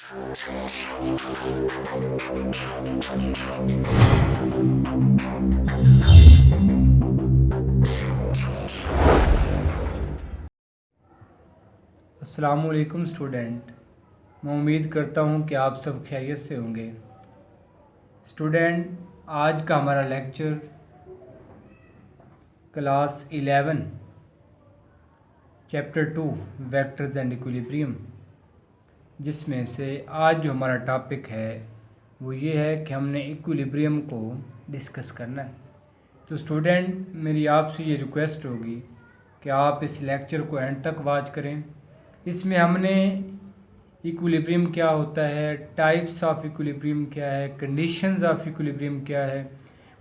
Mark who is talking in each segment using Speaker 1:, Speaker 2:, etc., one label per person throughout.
Speaker 1: अस्सलामुअलैकुम स्टूडेंट, मैं उम्मीद करता हूँ कि आप सब खैरियत से होंगे। स्टूडेंट, आज का हमारा lecture class 11 chapter 2 vectors and equilibrium, जिसमें से आज जो हमारा टॉपिक है वो ये है कि हमने इक्विलिब्रियम को डिस्कस करना है। तो स्टूडेंट, मेरी आपसे ये रिक्वेस्ट होगी कि आप इस लेक्चर को एंड तक वॉच करें। इसमें हमने इक्विलिब्रियम क्या होता है, टाइप्स ऑफ इक्विलिब्रियम क्या है, कंडीशंस ऑफ इक्विलिब्रियम क्या है,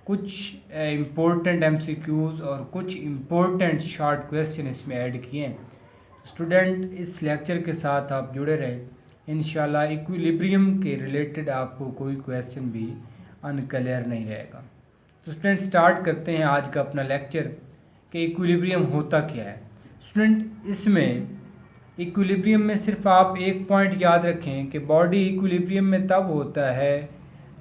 Speaker 1: कुछ इम्पोर्टेंट एमसीक्यूज़ और कुछ इम्पोर्टेंट शॉर्ट क्वेश्चन इसमें ऐड किए हैं। स्टूडेंट, इस लेक्चर के साथ आप जुड़े रहें। इंशाल्लाह इक्विलिब्रियम के रिलेटेड आपको कोई क्वेश्चन भी अनक्लियर नहीं रहेगा। तो स्टूडेंट, स्टार्ट करते हैं आज का अपना लेक्चर कि इक्विलिब्रियम होता क्या है। स्टूडेंट, इसमें इक्विलिब्रियम में सिर्फ आप एक पॉइंट याद रखें कि बॉडी इक्विलिब्रियम में तब होता है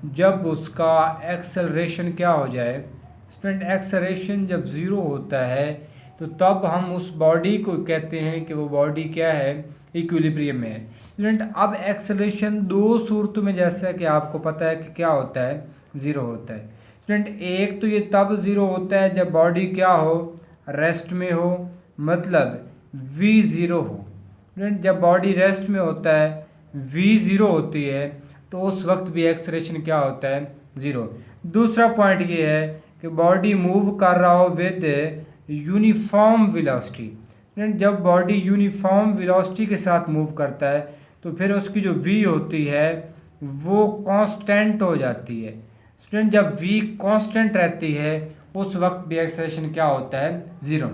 Speaker 1: जब उसका एक्सेलरेशन क्या हो जाए। स्टूडेंट, एक्सेलरेशन जब ज़ीरो होता है तो तब हम उस बॉडी को कहते हैं कि वो बॉडी क्या है, इक्विलिब्रियम में है। स्टूडेंट, अब एक्सेलरेशन दो सूरतों में, जैसा कि आपको पता है कि क्या होता है, ज़ीरो होता है। स्टूडेंट, एक तो ये तब ज़ीरो होता है जब बॉडी क्या हो, रेस्ट में हो, मतलब v ज़ीरो हो। स्टूडेंट, जब बॉडी रेस्ट में होता है, v ज़ीरो होती है, तो उस वक्त भी एक्सेलरेशन क्या होता है, ज़ीरो। दूसरा पॉइंट ये है कि बॉडी मूव कर रहा हो विद यूनिफॉर्म वेलोसिटी। स्टूडेंट, जब बॉडी यूनिफॉर्म वेलोसिटी के साथ मूव करता है तो फिर उसकी जो v होती है वो कांस्टेंट हो जाती है। स्टूडेंट, जब v कांस्टेंट रहती है उस वक्त भी एक्सेलरेशन क्या होता है, ज़ीरो।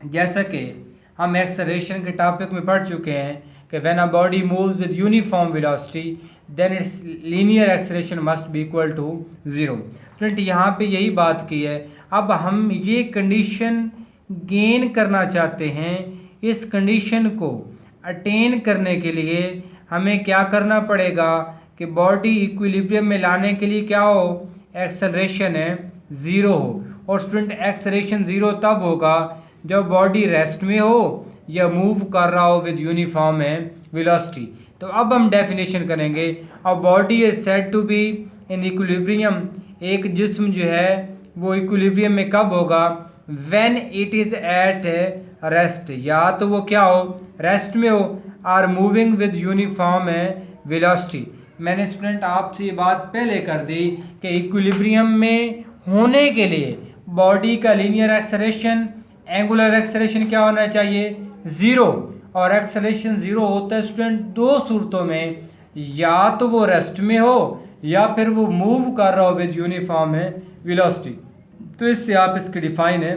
Speaker 1: जैसा कि हम एक्सेलरेशन के टॉपिक में पढ़ चुके हैं कि when a body moves with uniform velocity then its linear acceleration must be equal to zero. Student, यहाँ पे यही बात की है। अब हम ये कंडीशन गेन करना चाहते हैं। इस कंडीशन को अटेन करने के लिए हमें क्या करना पड़ेगा कि बॉडी इक्विलिब्रियम में लाने के लिए क्या हो, एक्सेलरेशन है ज़ीरो हो। और स्टूडेंट, एक्सेलरेशन ज़ीरो तब होगा जब बॉडी रेस्ट में हो या मूव कर रहा हो विद यूनिफॉर्म है वेलोसिटी। तो अब हम डेफिनेशन करेंगे। अब body is said to be in equilibrium, एक जिस्म जो है वो इक्विलिब्रियम में कब होगा, when it is at rest, या तो वो क्या हो, रेस्ट में हो, आर मूविंग विद यूनिफॉर्म है वेलोसिटी। मैंने स्टूडेंट आपसे ये बात पहले कर दी कि इक्विलिब्रियम में होने के लिए बॉडी का लीनियर एक्सेलरेशन, एंगुलर एक्सेलरेशन क्या होना चाहिए, ज़ीरो। और एक्सेलरेशन ज़ीरो होता है स्टूडेंट दो सूरतों में, या तो वो रेस्ट में हो या फिर वो मूव कर रहा हो विद यूनिफॉर्म है वेलोसिटी। तो इससे आप इसकी डिफाइन है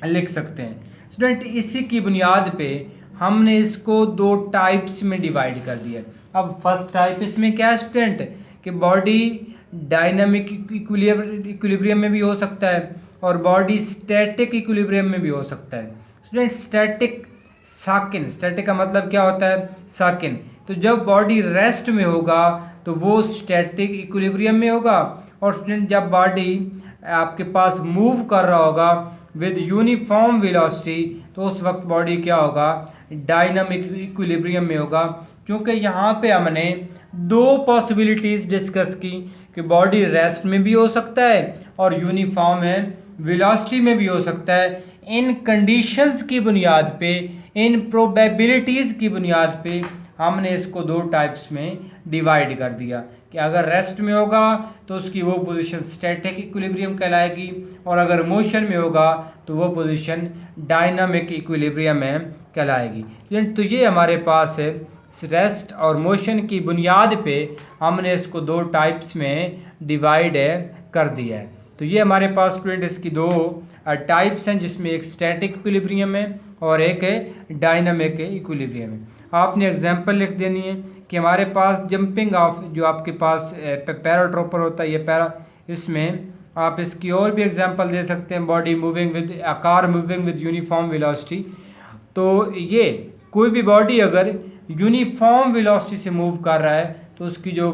Speaker 1: लिख सकते हैं। स्टूडेंट, इसी की बुनियाद पे हमने इसको दो टाइप्स में डिवाइड कर दिया। अब फर्स्ट टाइप इसमें क्या है स्टूडेंट, कि बॉडी डायनामिक इक्विलिब्रियम में भी हो सकता है और बॉडी स्टैटिक इक्विलिब्रियम में भी हो सकता है। स्टूडेंट, स्टैटिक साकिन, स्टैटिक का मतलब क्या होता है, साकिन। तो जब बॉडी रेस्ट में होगा तो वो स्टैटिक इक्विलिब्रियम में होगा। और स्टूडेंट, जब बॉडी आपके पास मूव कर रहा होगा विद यूनिफॉर्म वेलोसिटी तो उस वक्त बॉडी क्या होगा, डायनामिक इक्विलिब्रियम में होगा। क्योंकि यहाँ पे हमने दो पॉसिबिलिटीज़ डिस्कस की कि बॉडी रेस्ट में भी हो सकता है और यूनिफॉर्म है वेलोसिटी में भी हो सकता है। इन कंडीशंस की बुनियाद पे, इन प्रोबेबिलिटीज़ की बुनियाद पे हमने इसको दो टाइप्स में डिवाइड कर दिया कि अगर रेस्ट में होगा तो उसकी वो पोजीशन स्टैटिक इक्विलिब्रियम कहलाएगी और अगर मोशन में होगा तो वो पोजीशन डायनामिक इक्विलिब्रियम में कहलाएगी। तो ये हमारे पास है रेस्ट और मोशन की बुनियाद पे हमने इसको दो टाइप्स में डिवाइड कर दिया है। तो ये हमारे पास स्टूडेंट इसकी दो टाइप्स हैं, जिसमें एक स्टैटिक इक्विलिब्रियम है और एक है डायनामिक इक्विलिब्रियम है। आपने एग्जांपल लिख देनी है कि हमारे पास जंपिंग ऑफ जो आपके पास पैराट्रोपर होता है, ये पैरा, इसमें आप इसकी और भी एग्जांपल दे सकते हैं, body moving with car moving with uniform velocity. तो ये कोई भी बॉडी अगर यूनिफॉर्म वेलोसिटी से मूव कर रहा है तो उसकी जो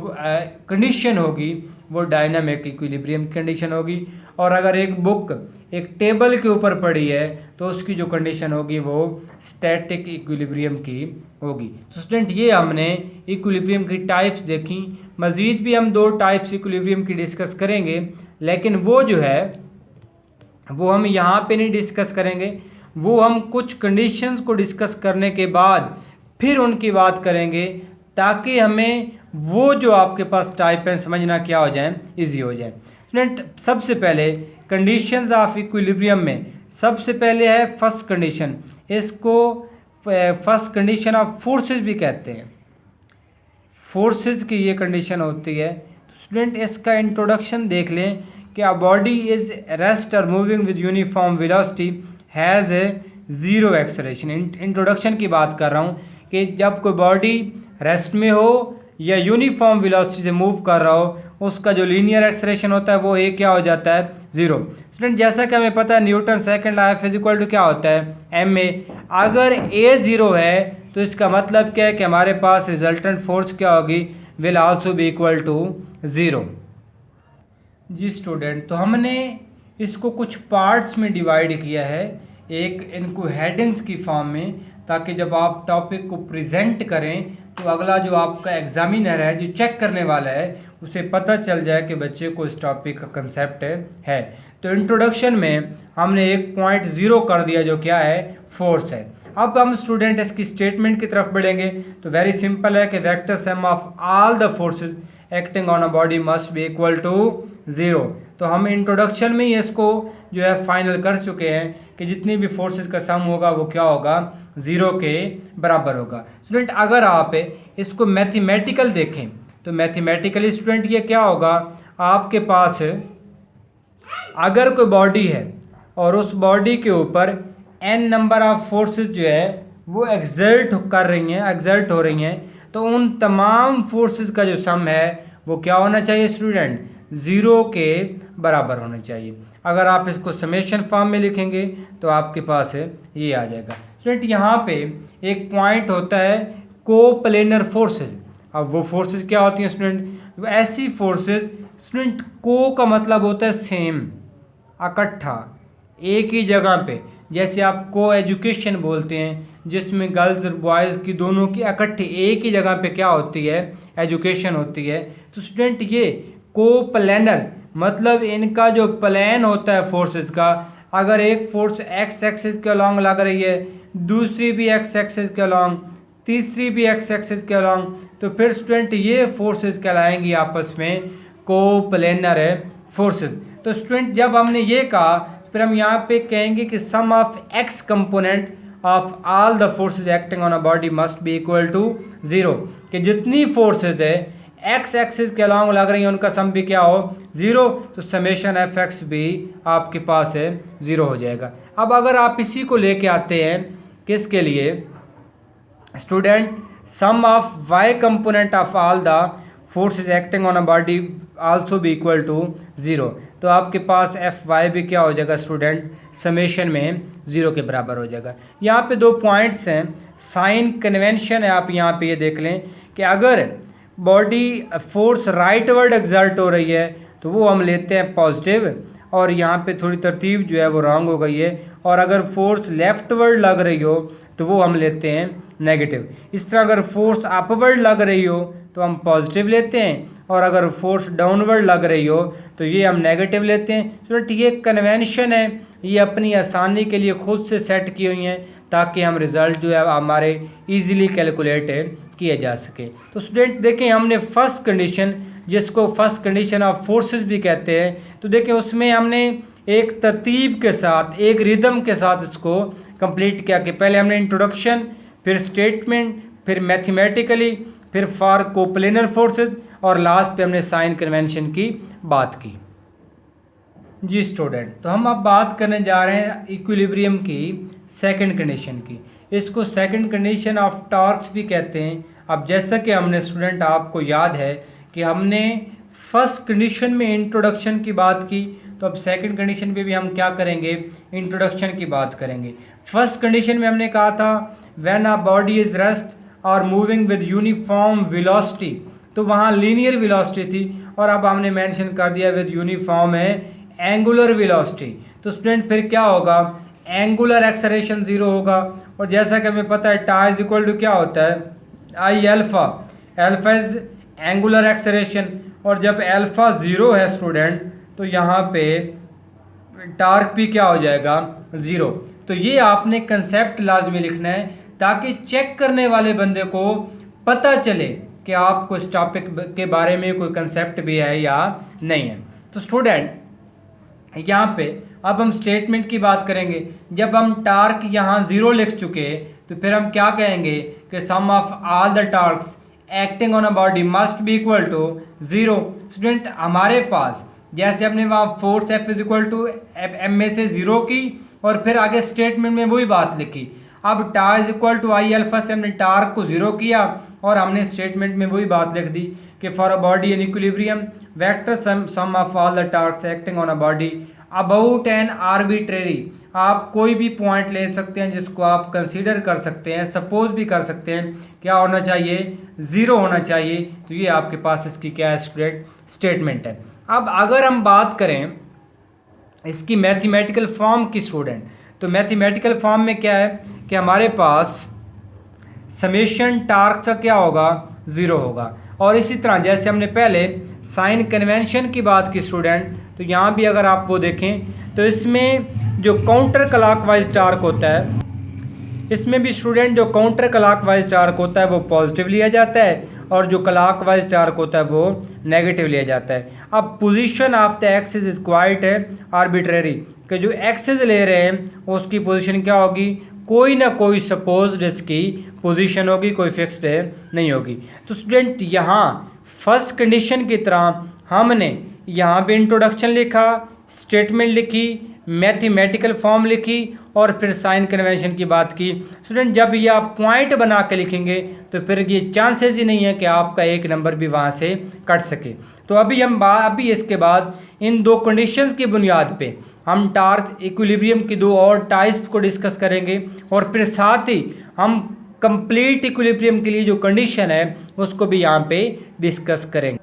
Speaker 1: कंडीशन होगी वो डायनामिक इक्विलिब्रियम कंडीशन होगी। और अगर एक बुक एक टेबल के ऊपर पड़ी है तो उसकी जो कंडीशन होगी वो स्टैटिक इक्विलिब्रियम की होगी। तो स्टूडेंट ये हमने इक्विलिब्रियम की टाइप्स देखी। मज़ीद भी हम 2 टाइप्स इक्विलिब्रियम की डिस्कस करेंगे, लेकिन वो जो है वो हम यहाँ पे नहीं डिस्कस करेंगे। वो हम कुछ कंडीशंस को डिस्कस करने के बाद फिर उनकी बात करेंगे, ताकि हमें वो जो आपके पास टाइप है समझना क्या हो जाए, इजी हो जाए। स्टूडेंट सबसे पहले कंडीशंस ऑफ इक्विलिब्रियम में सबसे पहले है फर्स्ट कंडीशन। इसको फर्स्ट कंडीशन ऑफ फोर्सेस भी कहते हैं। फोर्सेस की ये कंडीशन होती है। स्टूडेंट इसका इंट्रोडक्शन देख लें कि अ बॉडी इज रेस्ट और moving with uniform velocity has a zero acceleration. Introduction की बात कर रहा हूँ कि जब कोई बॉडी रेस्ट में हो या यूनिफॉर्म वेलोसिटी से मूव कर रहा हो, उसका जो लीनियर एक्सेलरेशन होता है वो ए क्या हो जाता है, ज़ीरो। स्टूडेंट जैसा कि हमें पता है न्यूटन सेकंड लॉ F = क्या होता है, ma। अगर a ज़ीरो है तो इसका मतलब क्या है कि हमारे पास रिजल्टेंट फोर्स क्या होगी, will also be equal to zero. जी स्टूडेंट, तो हमने इसको कुछ पार्ट्स में डिवाइड किया है, एक इनको हेडिंग्स की फॉर्म में, ताकि जब आप टॉपिक को प्रेजेंट करें तो अगला जो आपका एग्जामिनर है जो चेक करने वाला है उसे पता चल जाए कि बच्चे को इस टॉपिक का कंसेप्ट है। तो इंट्रोडक्शन में हमने 1.0 कर दिया जो क्या है, फोर्स है। अब हम स्टूडेंट इसकी स्टेटमेंट की तरफ बढ़ेंगे। तो वेरी सिंपल है कि vector sum of all the forces acting on a body must be equal to zero. तो हम इंट्रोडक्शन में ही इसको जो है फाइनल कर चुके हैं कि जितनी भी फोर्सेस का सम होगा वो क्या होगा, ज़ीरो के बराबर होगा। स्टूडेंट अगर आप इसको मैथमेटिकल देखें तो मैथमेटिकली स्टूडेंट ये क्या होगा, आपके पास अगर कोई बॉडी है और उस बॉडी के ऊपर n नंबर ऑफ फोर्सेस जो है वो एक्सर्ट हो रही हैं, तो उन तमाम फोर्सेस का जो सम है वो क्या होना चाहिए स्टूडेंट, ज़ीरो के बराबर होना चाहिए। अगर आप इसको समेशन फॉर्म में लिखेंगे तो आपके पास ये आ जाएगा। स्टूडेंट यहाँ पे एक पॉइंट होता है कोप्लेनर फोर्सेस। अब वो फोर्सेस क्या होती हैं स्टूडेंट, ऐसी फोर्सेस, स्टूडेंट को का मतलब होता है सेम, इकट्ठा, एक ही जगह पे। जैसे आप को एजुकेशन बोलते हैं जिसमें गर्ल्स और बॉयज़ की दोनों की इकट्ठी एक ही जगह पे क्या होती है, एजुकेशन होती है। तो स्टूडेंट ये कोप्लेनर मतलब इनका जो प्लान होता है फोर्सेस का, अगर एक फोर्स एक्स एक्सिस के अलॉन्ग लग रही है, दूसरी भी एक्स एक्सिस के अलॉन्ग, तीसरी भी एक्स एक्सिस के अलॉन्ग, तो फिर स्टूडेंट ये फोर्सेस कहलाएंगी आपस में कोप्लेनर फोर्सेस। तो स्टूडेंट जब हमने ये कहा फिर हम यहाँ पे कहेंगे कि sum of x component of all the forces acting on a body must be equal to zero, कि जितनी फोर्सेस है एक्स एक्सिस के अलॉन्ग लग रही है उनका सम भी क्या हो, ज़ीरो। तो समेशन एफ एक्स भी आपके पास है ज़ीरो हो जाएगा। अब अगर आप इसी को लेके आते हैं किसके लिए student, sum of y component of all the forces acting on a body also भी इक्वल टू ज़ीरो, तो आपके पास एफ वाई भी क्या हो जाएगा स्टूडेंट, समेशन में ज़ीरो के बराबर हो जाएगा। यहाँ पे 2 पॉइंट्स हैं, साइन कन्वेंशन है, आप यहाँ पे ये देख लें कि अगर body force right word exert हो रही है तो वो हम लेते हैं पॉजिटिव, और यहाँ पे थोड़ी तरतीब जो है वो रॉन्ग हो गई है, और अगर फोर्स लेफ्ट वर्ड लग रही हो तो वो हम लेते हैं नेगेटिव। इस तरह अगर फोर्स अपवर्ड लग रही हो तो हम पॉजिटिव लेते हैं, और अगर फोर्स डाउनवर्ड लग रही हो तो ये हम नेगेटिव लेते हैं। स्टूडेंट ये कन्वेंशन है, ये अपनी आसानी के लिए खुद से सेट की हुई हैं ताकि हम रिज़ल्ट जो है हमारे इजीली कैलकुलेट किए जा सके। तो स्टूडेंट देखें हमने फर्स्ट कंडीशन, जिसको फर्स्ट कंडीशन ऑफ फोर्सेस भी कहते हैं, तो देखें उसमें हमने एक तरतीब के साथ, एक रिदम के साथ इसको कंप्लीट किया कि पहले हमने इंट्रोडक्शन, फिर स्टेटमेंट, फिर मैथमेटिकली, फिर फॉर कोप्लेनर फोर्सेस, और लास्ट पे हमने साइन कन्वेंशन की बात की। जी स्टूडेंट, तो हम अब बात करने जा रहे हैं इक्विलिब्रियम की सेकंड कंडीशन की। इसको सेकंड कंडीशन ऑफ टॉर्क्स भी कहते हैं। अब जैसा कि हमने स्टूडेंट आपको याद है कि हमने फर्स्ट कंडीशन में इंट्रोडक्शन की बात की, तो अब सेकंड कंडीशन पे भी हम क्या करेंगे, इंट्रोडक्शन की बात करेंगे। फर्स्ट कंडीशन में हमने कहा था when a body is rest और मूविंग विद यूनिफॉर्म वेलोसिटी, तो वहाँ लीनियर वेलोसिटी थी और अब हमने मेंशन कर दिया विद यूनिफॉर्म है एंगुलर वेलोसिटी। तो स्टूडेंट फिर क्या होगा, एंगुलर एक्सेलरेशन जीरो होगा। और जैसा कि हमें पता है टाई इज इक्वल टू क्या होता है, आई alpha, alpha is angular acceleration, और जब एल्फा जीरो है स्टूडेंट तो यहाँ पे टार्क भी क्या हो जाएगा, जीरो। तो ये आपने कंसेप्ट लाजमी लिखना है ताकि चेक करने वाले बंदे को पता चले कि आपको इस टॉपिक के बारे में कोई कंसेप्ट भी है या नहीं है। तो स्टूडेंट यहाँ पे अब हम स्टेटमेंट की बात करेंगे। जब हम टार्क यहाँ जीरो लिख चुके तो फिर हम क्या कहेंगे कि sum of all the torques acting on a body must be equal to zero. Student हमारे पास जैसे हमने वहाँ force F is equal to m में से जीरो की और फिर आगे स्टेटमेंट में वही बात लिखी। अब torque is equal to I alpha से हमने टार्क को जीरो किया और हमने स्टेटमेंट में वही बात लिख दी कि for a body in equilibrium vector sum of all the torques acting on a body about an arbitrary. आप कोई भी पॉइंट ले सकते हैं जिसको आप कंसीडर कर सकते हैं, सपोज भी कर सकते हैं क्या होना चाहिए, ज़ीरो होना चाहिए। तो ये आपके पास इसकी क्या है, स्टेटमेंट है। अब अगर हम बात करें इसकी मैथमेटिकल फॉर्म की स्टूडेंट, तो मैथमेटिकल फॉर्म में क्या है कि हमारे पास समेशन टार्क का क्या होगा, ज़ीरो होगा। और इसी तरह जैसे हमने पहले साइन कन्वेंशन की बात की स्टूडेंट, तो यहाँ भी अगर आप वो देखें तो इसमें जो काउंटर क्लॉकवाइज टार्क होता है, इसमें भी स्टूडेंट जो काउंटर क्लॉकवाइज टार्क होता है वो पॉजिटिव लिया जाता है और जो क्लॉकवाइज टार्क होता है वो नेगेटिव लिया जाता है। अब position of the axis is quite arbitrary, कि जो एक्सिस ले रहे हैं उसकी पोजीशन क्या होगी, कोई ना कोई सपोज्ड इसकी पोजीशन होगी, कोई फिक्स्ड नहीं होगी। तो स्टूडेंट यहाँ फर्स्ट कंडीशन की तरह हमने यहाँ पे इंट्रोडक्शन लिखा, स्टेटमेंट लिखी, मैथमेटिकल फॉर्म लिखी और फिर साइन कन्वेंशन की बात की। स्टूडेंट जब ये आप पॉइंट बना के लिखेंगे तो फिर ये चांसेस ही नहीं है कि आपका एक नंबर भी वहाँ से कट सके। तो अभी इसके बाद इन दो कंडीशंस की बुनियाद पे हम टार्क इक्विलिब्रियम की दो और टाइप्स को डिस्कस करेंगे और फिर साथ ही हम कंप्लीट इक्विलिब्रियम के लिए जो कंडीशन है उसको भी यहाँ पे डिस्कस करेंगे।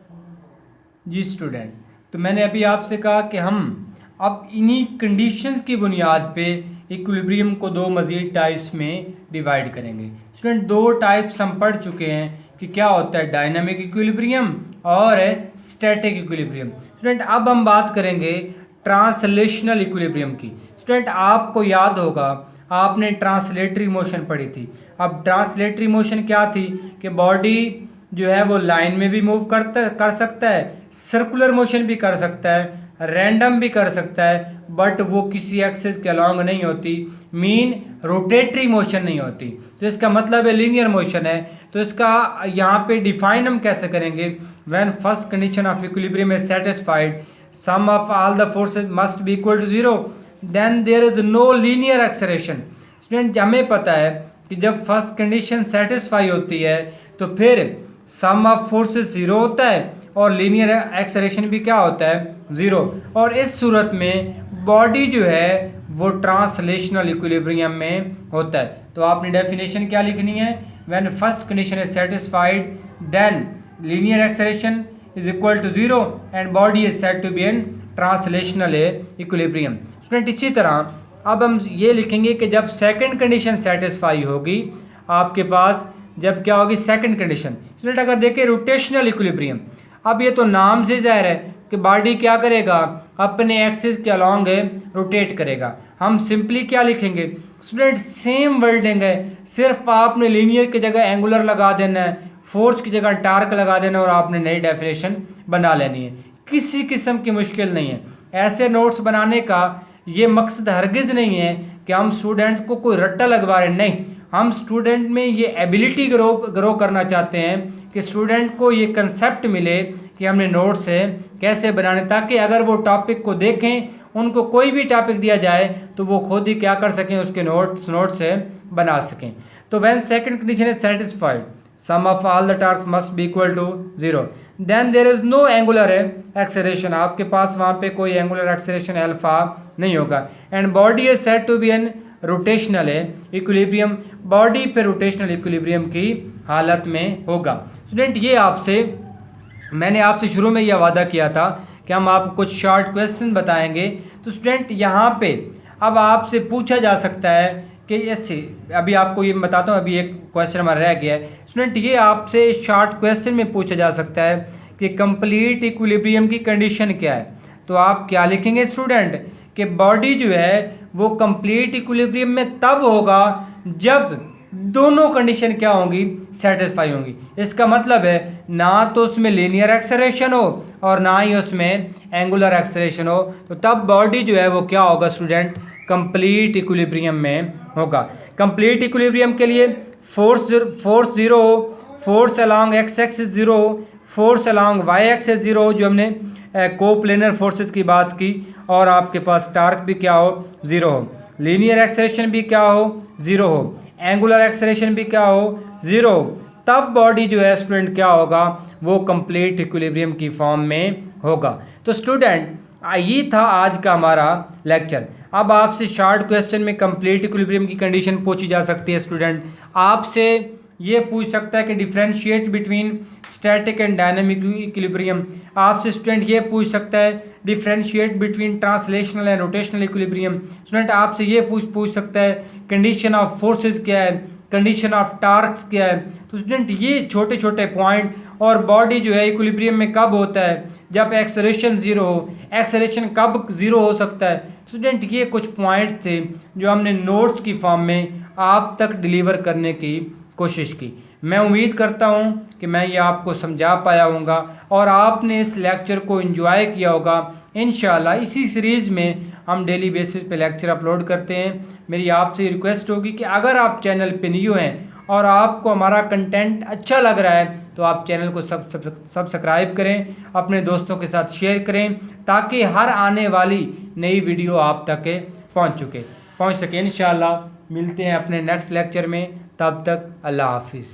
Speaker 1: जी स्टूडेंट, तो मैंने अभी आपसे कहा कि हम अब इन्हीं कंडीशंस की बुनियाद पे इक्विलिब्रियम को दो मज़ीद टाइप्स में डिवाइड करेंगे। स्टूडेंट दो टाइप्स हम पढ़ चुके हैं कि क्या होता है डायनामिक इक्विलिब्रियम और स्टैटिक इक्विलिब्रियम। स्टूडेंट अब हम बात करेंगे ट्रांसलेशनल इक्विलिब्रियम की। स्टूडेंट आपको याद होगा आपने ट्रांसलेटरी मोशन पढ़ी थी। अब ट्रांसलेटरी मोशन क्या थी कि बॉडी जो है वो लाइन में भी मूव कर सकता है, सर्कुलर मोशन भी कर सकता है, रैंडम भी कर सकता है, बट वो किसी एक्सिस के अलॉन्ग नहीं होती, मीन रोटेटरी मोशन नहीं होती। तो इसका मतलब है लीनियर मोशन है। तो इसका यहाँ पे डिफाइन हम कैसे करेंगे, when first condition of equilibrium is satisfied sum of all the forces must be equal to zero then there is no linear acceleration. Student हमें पता है कि जब फर्स्ट कंडीशन सेटिस्फाई होती है तो फिर सम ऑफ फोर्सेज जीरो होता है और लीनियर एक्सेलरेशन भी क्या होता है, जीरो। और इस सूरत में बॉडी जो है वो ट्रांसलेशनल इक्विलिब्रियम में होता है। तो आपने डेफिनेशन क्या लिखनी है, when first condition is satisfied then linear acceleration is equal to zero and body is said to be in translational equilibrium. Student इसी तरह अब हम ये लिखेंगे कि जब सेकंड कंडीशन सेटिस्फाई होगी आपके पास, जब क्या होगी सेकंड कंडीशन। स्टूडेंट अगर देखें रोटेशनल इक्विलिब्रियम, अब ये तो नाम से जाहिर है कि बॉडी क्या करेगा, अपने एक्सिस के अलॉन्ग रोटेट करेगा। हम सिंपली क्या लिखेंगे स्टूडेंट, सेम वर्डिंग है, सिर्फ आपने लीनियर की जगह एंगुलर लगा देना है, फोर्स की जगह टार्क लगा देना और आपने नई डेफिनेशन बना लेनी है। किसी किस्म की मुश्किल नहीं है। ऐसे नोट्स बनाने का ये मकसद हरगिज़ नहीं है कि हम स्टूडेंट को कोई रट्टा लगवा रहे, नहीं, हम स्टूडेंट में ये एबिलिटी ग्रो करना चाहते हैं कि स्टूडेंट को ये कंसेप्ट मिले कि हमने नोट्स कैसे बनाने, ताकि अगर वो टॉपिक को देखें, उनको कोई भी टॉपिक दिया जाए तो वो खुद ही क्या कर सकें, उसके नोट्स बना सकें। तो when second condition is satisfied sum of all the torques must be equal to zero then there is no angular acceleration, आपके पास वहाँ पे कोई एंगुलर एक्सेलरेशन अल्फा नहीं होगा, and body is said to be in rotational है equilibrium, body पे rotational equilibrium की हालत में होगा। स्टूडेंट ये मैंने आपसे शुरू में यह वादा किया था कि हम आपको कुछ शॉर्ट क्वेश्चन बताएंगे। तो स्टूडेंट यहाँ पे अब आपसे पूछा जा सकता है कि ऐसे, अभी आपको ये बताता हूँ, अभी एक क्वेश्चन हमारा रह गया है। स्टूडेंट ये आपसे शॉर्ट क्वेश्चन में पूछा जा सकता है कि कंप्लीट इक्विलिब्रियम की कंडीशन क्या है। तो आप क्या लिखेंगे स्टूडेंट कि बॉडी जो है वो कंप्लीट इक्विलिब्रियम में तब होगा जब दोनों कंडीशन क्या होंगी, सेटिस्फाई होंगी। इसका मतलब है ना तो उसमें लीनियर एक्सेलरेशन हो और ना ही उसमें एंगुलर एक्सेलरेशन हो, तो तब बॉडी जो है वो क्या होगा स्टूडेंट, कंप्लीट इक्विलिब्रियम में होगा। कंप्लीट इक्विलिब्रियम के लिए फोर्स जीरो हो, force along x axis zero हो, force along y axis zero हो, जो हमने कोप्लेनर फोर्सेस की बात की, और आपके पास टार्क भी क्या हो, जीरो हो, लीनियर एक्सेलरेशन भी क्या हो, जीरो हो, एंगुलर एक्सेलरेशन भी क्या हो, जीरो हो, तब बॉडी जो है स्टूडेंट क्या होगा, वो कंप्लीट इक्विलिब्रियम की फॉर्म में होगा। तो स्टूडेंट ये था आज का हमारा लेक्चर। अब आपसे शॉर्ट क्वेश्चन में कंप्लीट इक्विलिब्रियम की कंडीशन पूछी जा सकती है। स्टूडेंट आपसे ये पूछ सकता है कि differentiate between static and dynamic equilibrium. आपसे स्टूडेंट ये पूछ सकता है differentiate between translational and rotational equilibrium. Student आपसे ये पूछ सकता है कंडीशन ऑफ फोर्सेस क्या है, कंडीशन ऑफ टार्क्स क्या है। तो स्टूडेंट ये छोटे छोटे पॉइंट, और बॉडी जो है इक्विलिब्रियम में कब होता है, जब एक्सेलरेशन जीरो हो, एक्सेलरेशन कब जीरो हो सकता है। स्टूडेंट ये कुछ पॉइंट्स थे जो हमने नोट्स की फॉर्म में आप तक डिलीवर करने की कोशिश की। मैं उम्मीद करता हूँ कि मैं ये आपको समझा पाया होऊंगा और आपने इस लेक्चर को एंजॉय किया होगा। इंशाल्लाह इसी सीरीज़ में हम डेली बेसिस पे लेक्चर अपलोड करते हैं। मेरी आपसे रिक्वेस्ट होगी कि अगर आप चैनल पे न्यू हैं और आपको हमारा कंटेंट अच्छा लग रहा है तो आप चैनल को सब्सक्राइब करें, अपने दोस्तों के साथ शेयर करें, ताकि हर आने वाली नई वीडियो आप तक पहुंच सके। इंशाल्लाह मिलते हैं अपने नेक्स्ट लेक्चर में, तब तक अल्लाह हाफिज़।